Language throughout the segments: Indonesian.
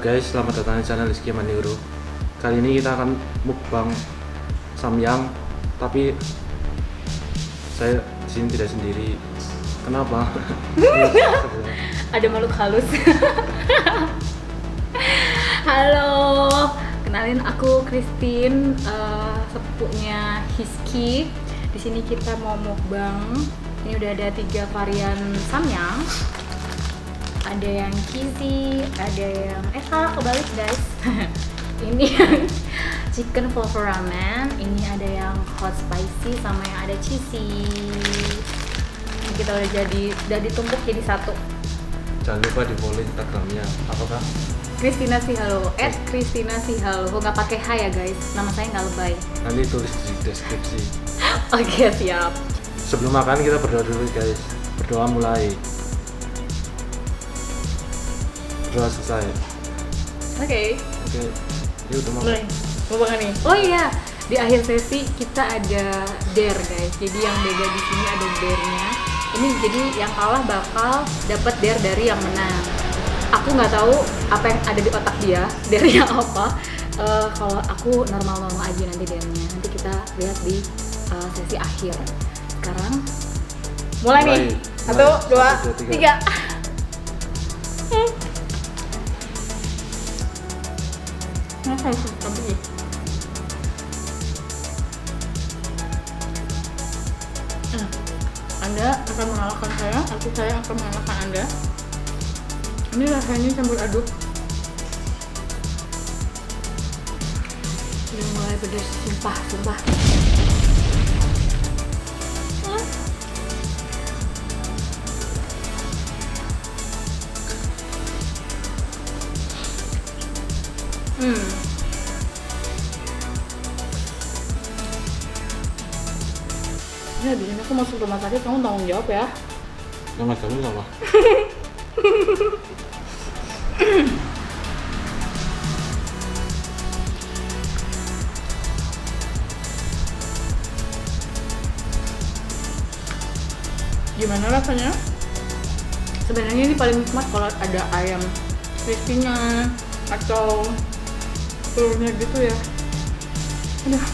guys, selamat datang di channel Rizky Manigro. Kali ini kita akan mukbang samyang, tapi saya di sini tidak sendiri. Kenapa? Ada makhluk halus. Halo, kenalin aku Christine, sepupunya Hizky. Di sini kita mau mukbang. Ini udah ada 3 varian samyang. Ada yang cheesy, ada yang kebalik guys. Ini yang chicken flavor ramen, ini ada yang hot spicy sama yang ada cheesy. Ini kita udah ditumpuk jadi satu. Jangan lupa di follow Instagramnya. Apakah? Christina Sihalo, @Christina Sihalo. Nggak pakai H ya guys, nama saya nggak lebay. Nanti tulis di deskripsi. Oke, siap. Sebelum makan kita berdoa dulu guys. Berdoa mulai. Berdoa selesai. Oke. Yuk teman. Mulai. Mau makan nih. Oh iya, di akhir sesi kita ada dare guys. Jadi yang beda di sini ada dare-nya. Ini jadi yang kalah bakal dapat dare dari yang menang. Aku nggak tahu apa yang ada di otak dia, dare-nya apa. Kalau aku normal-normal aja nanti dare-nya. Nanti kita lihat di sesi akhir. Sekarang mulai nih. 1, 2, 3. Saya suka begini. Anda akan mengalahkan saya, atau saya akan mengalahkan Anda. Ini rasanya campur aduk. Udah mulai pedas, sumpah. Ya, di sini aku masuk rumah sakit, kamu tanggung jawab ya. Nama kamu apa? Gimana rasanya? Sebenarnya ini paling nikmat kalau ada ayam crispy-nya atau telurnya gitu ya. Aduh.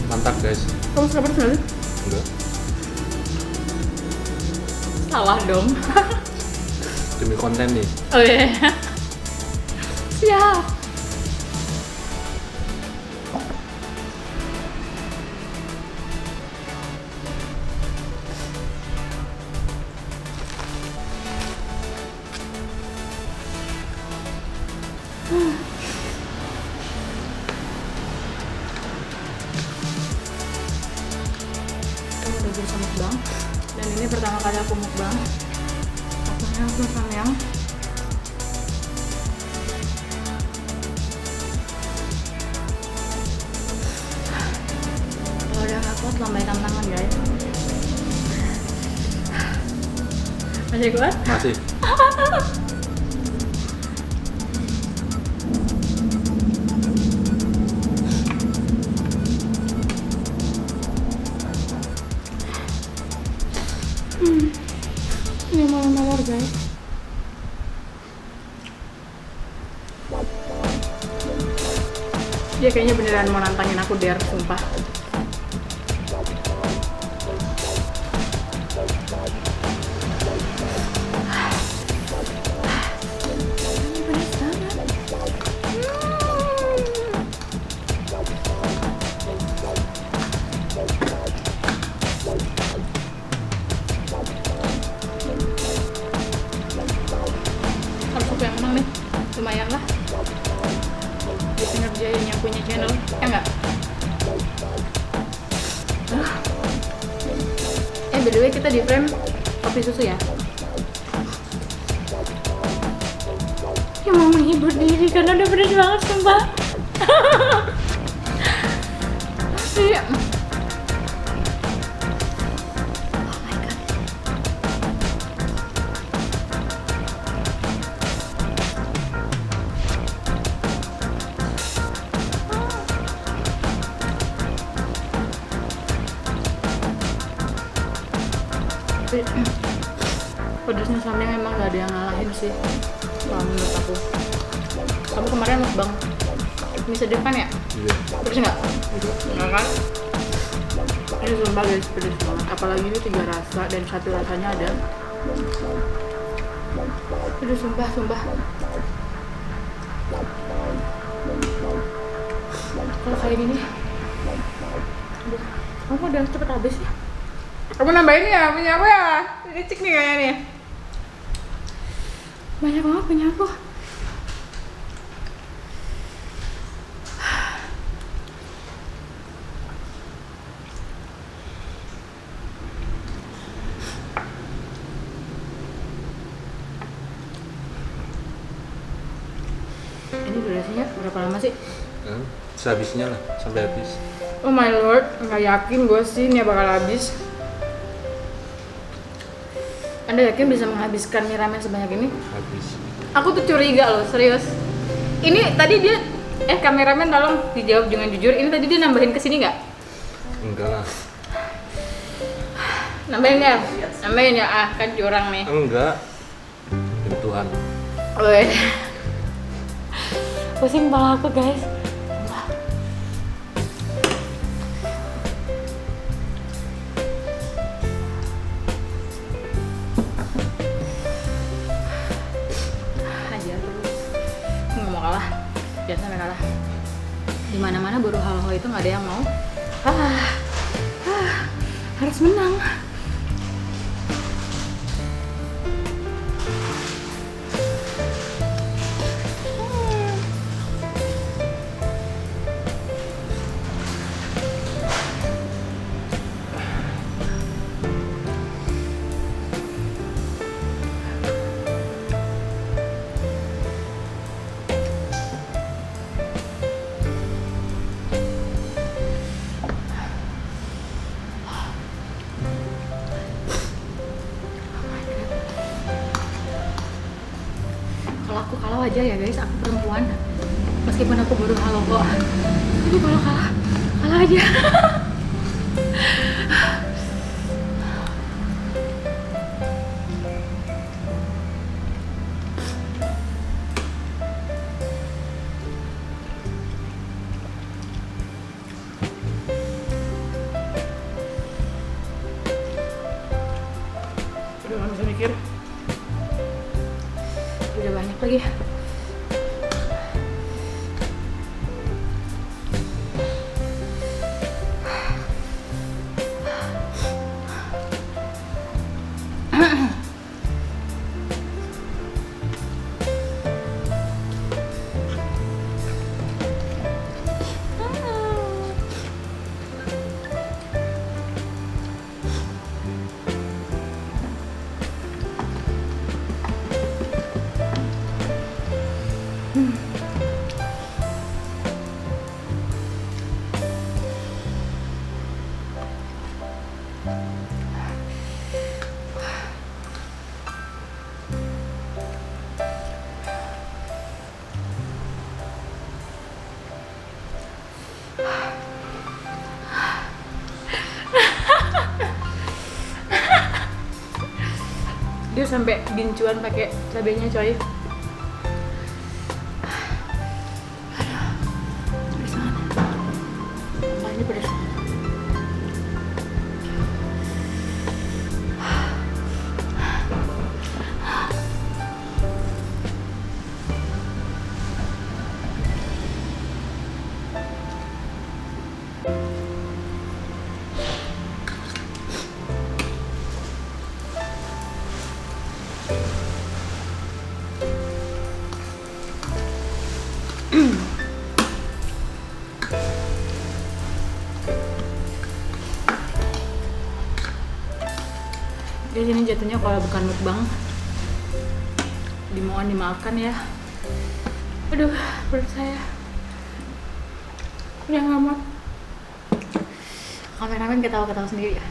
Mantap guys. Kamu suka pedas nggak sih? Enggak. Salah dong. Demi konten nih. Oh iya. Siap. Kamu udah biasa mukbang, dan ini pertama kali aku mukbang. Pokoknya aku samyang. Kalau udah nggak kuat, lambaikan tangan guys. Masih kuat? Masih. Ini malam-malam guys. Dia kayaknya beneran mau nantangin aku dare, sumpah. Harus aku yang menang nih, lumayan lah. Bisa ngerjain yang punya channel, ya nggak? By the way, kita di frame kopi susu ya. Yang mau menghibur diri karena udah pedas banget sumpah. Iya. Tapi pedasnya samyang memang gak ada yang ngalahin sih kalau menurut aku. Kamu kemarin mukbang mie sedap kan ya? Iya. Pedes nggak? Enggak. Nggak kan? Ini sumpah guys, pedes banget. Apalagi ini 3 rasa dan satu rasanya ada. Aduh sumpah. Kalau kayak gini, aduh, kamu udah cepet habis ya? Kamu nambahin ya punya aku ya? Licik nih kayaknya nih. Banyak banget punya aku. Ini durasinya berapa lama sih? Sehabisnya lah, sampai habis. Oh my lord, nggak yakin gue sih ini bakal habis. Anda yakin bisa menghabiskan mie ramen sebanyak ini? Habis. Aku tuh curiga loh, serius. Ini tadi dia, kameramen tolong dijawab dengan jujur. Ini tadi dia nambahin ke sini nggak? Enggak lah. Nambahin ya? Nambahin ya, kan curang nih. Enggak. Demi Tuhan. Woi. Pusing kepala aku guys. Hajar terus. Nggak mau kalah. Jangan sampai kalah. Di mana-mana baru hal-hal itu nggak ada yang mau. Harus menang. Kalau aku kalah aja ya guys, aku perempuan. Meskipun aku baru halo kok. Tapi kalau kalah aja. Udah gak bisa mikir. Udah banyak lagi. Dia sampai gincuan pakai cabenya coy. Pedes banget. Wah, ini pedes banget. Di sini jatuhnya kalau bukan mukbang, dimohon dimaafkan ya. Aduh, perut saya udah nggak mau. Kameramen ketawa-ketawa sendiri ya.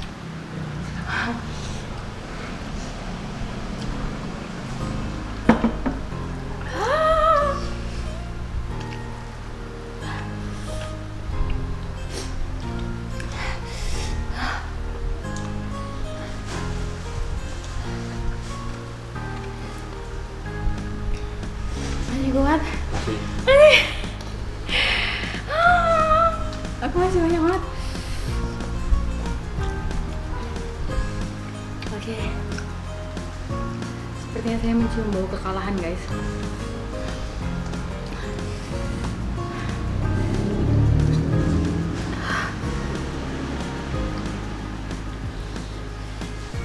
kuat. Masih. Aku masih banyak banget. Oke. Sepertinya saya mencium bau kekalahan, guys.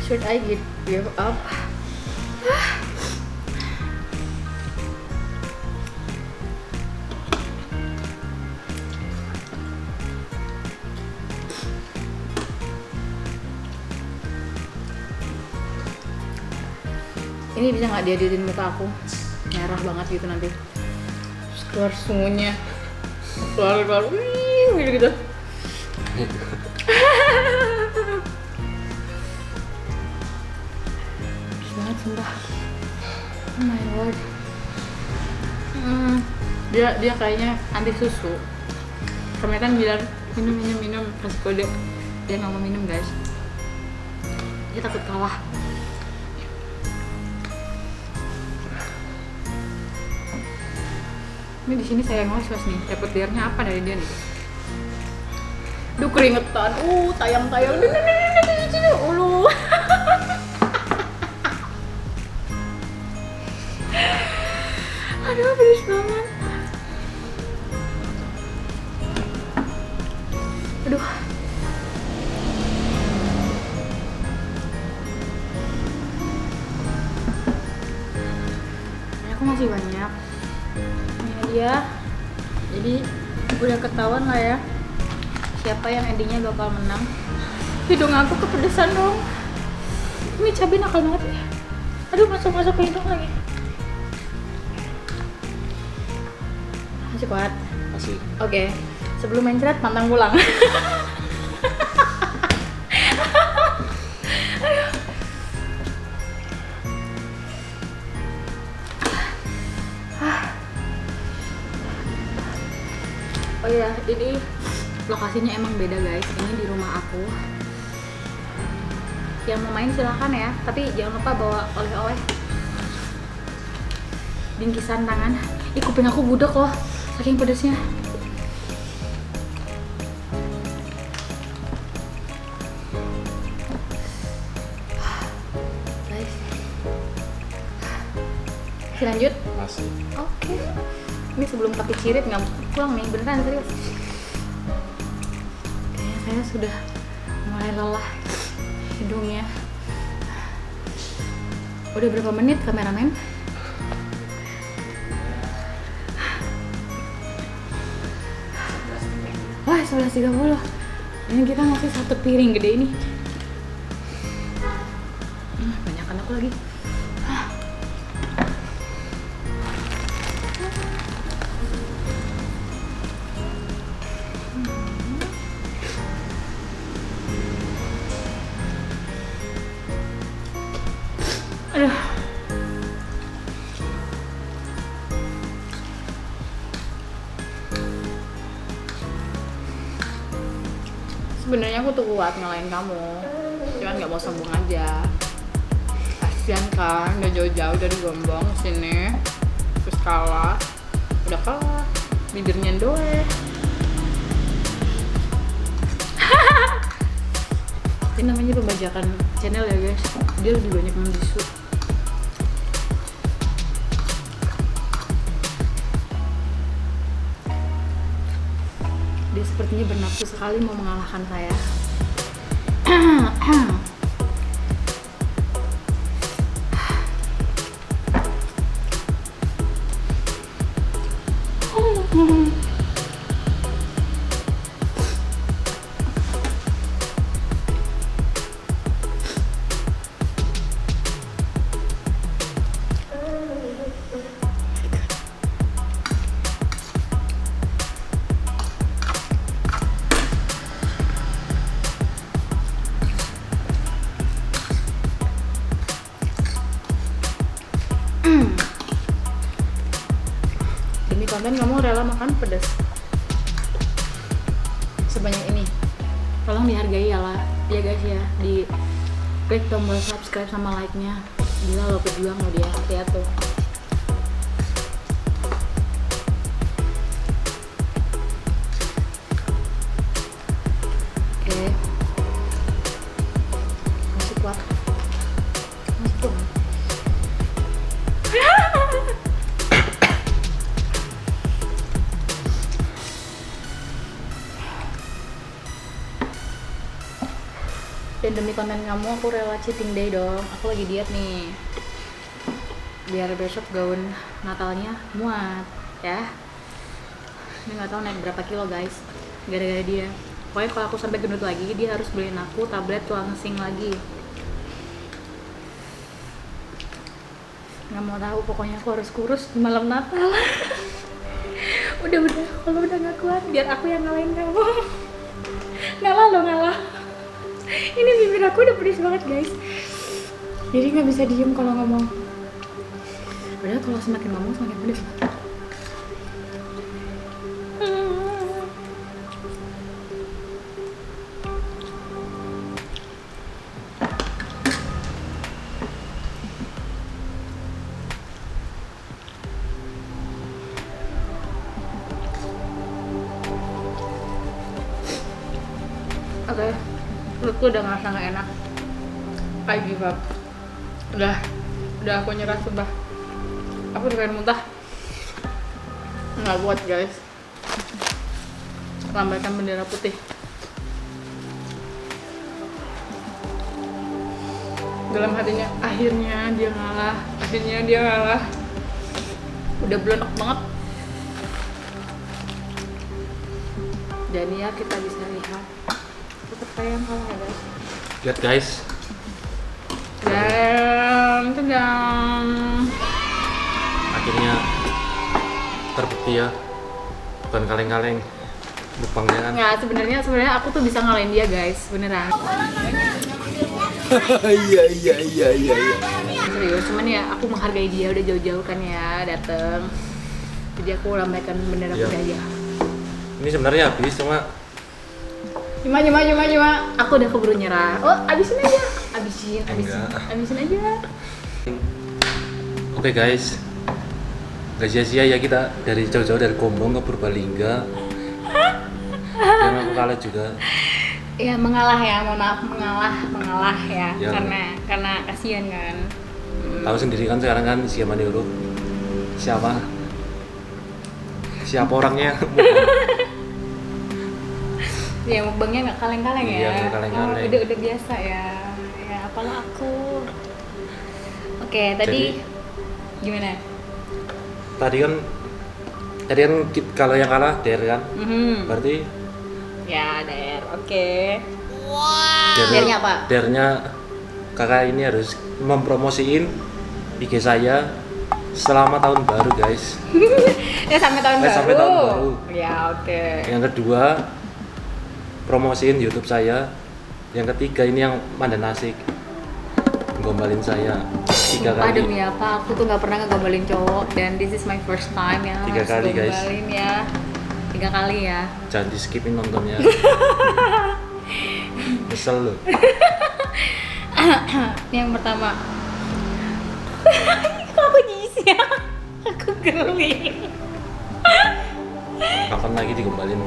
Should I give up? Ini bisa nggak dieditin muka aku? Merah banget gitu nanti. Terus keluar semuanya. Keluar. Wih, gitu. Terus banget sumpah. Oh my lord. Dia kayaknya anti susu. Kemetan bilang minum kasih kode. Dia nggak mau minum, guys. Dia takut kalah. Ini di sini saya ngos-ngos nih, dapat liarnya apa dari dia nih? Duh keringetan, tayang-tayang, ulu. Aduh, pedes banget. Aduh. Aku masih banyak. Dia jadi udah ketahuan lah ya siapa yang endingnya bakal menang. Hidung aku kepedesan dong. Ini cabai nakal banget ya. Aduh, masuk ke hidung lagi. Masih kuat? Masih. Oke. Sebelum mencret pantang pulang. Oh iya, ini lokasinya emang beda, guys. Ini di rumah aku. Yang mau main silahkan ya, tapi jangan lupa bawa oleh-oleh. Bingkisan tangan. Ih, kuping aku budek loh, saking pedesnya. Guys, masih lanjut? Masih. Oke. Ini sebelum pakai cirit nggak pulang nih, beneran serius. Kayaknya saya sudah mulai lelah hidungnya. Udah berapa menit kameramen? Wah, 11.30. Ini kita ngasih satu piring gede ini. Banyakan aku lagi. Aduh. Sebenarnya aku tuh kuat ngalahin kamu, cuman nggak mau sombong aja. Kasian kan, udah jauh-jauh dari Gombong sini, terus kalah, udah kalah, bibirnya doe. Ini namanya pembajakan channel ya guys, dia lebih banyak membisu. Dia sepertinya bernafsu sekali mau mengalahkan saya. Demi konten kamu rela makan pedas sebanyak ini. Tolong dihargai ya lah, ya guys ya. Di klik tombol subscribe sama like-nya. Gila lo, pejuang lo dia, lihat tuh. Dan demi konten kamu aku rela cheating day dong. Aku lagi diet nih. Biar besok gaun Natalnya muat ya. Ini nggak tahu naik berapa kilo guys. Gara-gara dia. Pokoknya kalau aku sampai gendut lagi, dia harus beliin aku tablet langsing lagi. Nggak mau tahu, pokoknya aku harus kurus di malam Natal. udah, kalau udah nggak kuat, biar aku yang ngalahin kamu. Ngalah. Ini bibir aku udah pedis banget guys. Jadi nggak bisa diem kalau ngomong. Padahal kalau semakin ngomong semakin pedis. Oke, perutku udah ngerasa nggak enak. I give up. Udah aku nyerah sumpah. Aku udah pengen muntah. Nggak buat guys. Lambaikan bendera putih. Dalam hatinya, akhirnya dia ngalah. Udah belenek banget. Dan ya kita bisa lihat tetap sayang kalah ya guys. Lihat guys. Dan Akhirnya terbukti ya. Bukan kaleng-kaleng. Mukbangnya kan. nggak, sebenarnya aku tuh bisa ngalahin dia guys, beneran. Iya. Serius, cuman ya aku menghargai dia udah jauh-jauh kan ya dateng. Jadi aku lambaikan bendera Iya. putih aja. Ini sebenarnya habis cuma Cuma. Aku udah keburu nyerah. Oh, abisin aja. Abisin aja. Oke guys. Gak sia-sia ya kita dari jauh-jauh dari Gombong ke Purbalingga. Dan aku kalah juga. Ya mengalah ya, mohon maaf mengalah ya. Ya. Karena kasihan kan. Tahu sendiri kan sekarang kan siapa nih Uru? Siapa orangnya? Ya mukbangnya nggak kaleng-kaleng ya. Iya, nggak kaleng-kaleng. Oh, udah biasa ya. Ya apalah aku. Oke, tadi gimana? Tadi kan kalau yang kalah Der kan? Berarti Ya, Der. Oke. Der- Der-nya apa? Der-nya kakak ini harus mempromosiin IG saya selama tahun baru guys. Sampai tahun baru. Sampai tahun baru. Ya, oke. Yang kedua promosiin YouTube saya. Yang ketiga ini yang Mandan Asik gombalin saya 3 Sumpah kali. demi apa, aku tuh nggak pernah ngegombalin cowok dan this is my first time ya. 3 harus kali, guys. gombalin ya. 3 kali ya. Jangan di skipin nontonnya. Kesel loh. Yang pertama. Kok aku jijik ya? Aku geli. Kapan lagi digombalin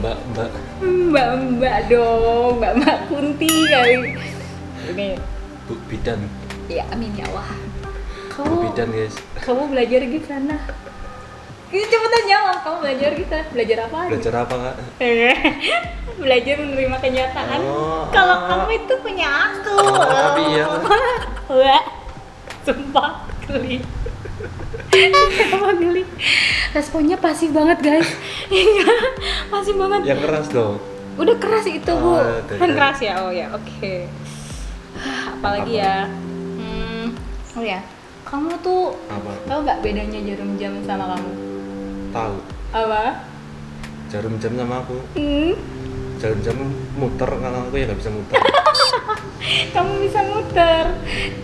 Mbak Mbak dong, Mbak Kunti kali. Ini Bu Bidan. ya amin ya Allah. Bu Bidan guys. Kamu belajar di sana? Cepetan jawab, kamu belajar gitu? Belajar apa? Belajar apa kak? Belajar menerima kenyataan. Oh. Kalau kamu itu punya aku. Tapi ya. Wah, sumpah geli. Kenapa geli? Responnya pasif banget guys. Iya, pasif banget. Yang keras dong. Udah keras itu bu. Udah Kan keras. keras ya. Oh ya, oke. Apalagi ya? Oh ya, kamu tuh Apa? tahu nggak bedanya jarum jam sama kamu? Tahu. Apa? Jarum jam sama aku. Hmm, Jarum jam muter, kalau aku ya nggak bisa muter. kamu bisa muter.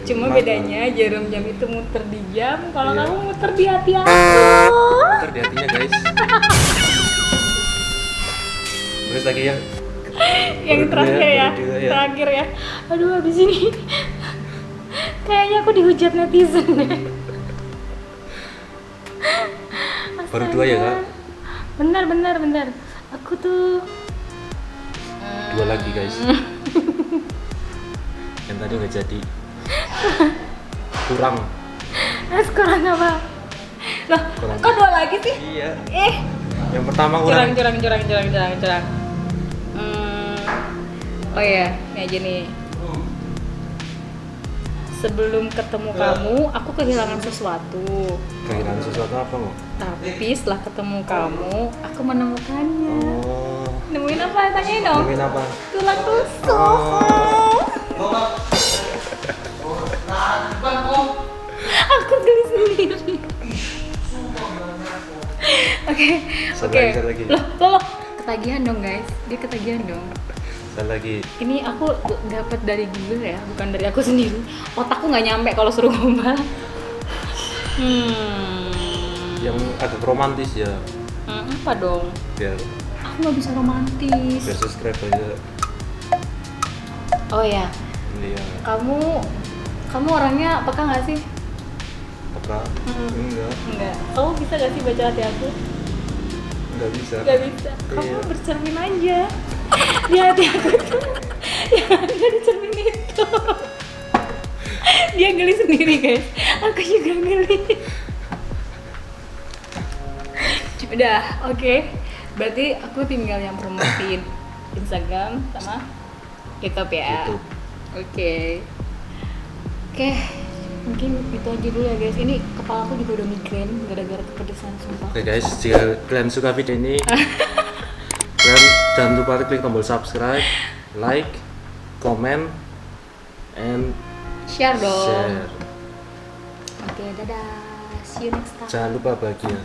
Cuma Masa? bedanya jarum jam itu muter di jam, kalau Iya. kamu muter di hati aku. Muter di hatinya guys. Terus lagi yang Yang baru terakhir dua- ya, baru dua ya. terakhir ya. Aduh, abis ini kayaknya aku dihujat netizen deh. Baru 2 ya kak? Benar. Aku tuh 2 lagi guys. Yang tadi nggak jadi. Kurang. kurang apa? Loh, Kurang. kok 2 lagi sih? Iya. Eh, Yang pertama kurang. curang. Oh ya, ini aja nih. Sebelum ketemu kamu, aku kehilangan sesuatu. Kehilangan sesuatu apa kok? Tapi setelah ketemu kamu, aku menemukannya. Oh, Nemuin apa? Tanyain dong. nemuin apa? Tulang rusuk. Aku geli sendiri. Oke. Satu lagi. Loh. Ketagihan dong guys. Dia ketagihan dong. Satu lagi. Ini aku dapat dari Google ya, bukan dari aku sendiri. Otakku nggak nyampe kalau suruh gombal. Yang agak romantis ya. Apa dong? Biar Aku nggak bisa romantis. subscribe aja. Oh ya, Iya. kamu orangnya peka nggak sih? Apa? Enggak. Enggak. Kamu bisa nggak sih baca hati aku? Enggak bisa. Nggak bisa. Kamu Iya. bercermin aja. Di hati aku tuh yang ada di cermin itu. Dia geli sendiri guys. Aku juga geli. Udah, oke. Berarti aku tinggal yang promosiin Instagram sama YouTube ya. YouTube. Oke. Mungkin itu aja dulu ya guys. Ini kepala aku juga udah migrain gara-gara kepedesan sumpah. Oke guys, jika kalian suka video ini, kalian jangan lupa klik tombol subscribe, like, comment, and Share dong. share. Oke, dadah. See you next time. Jangan lupa bahagia.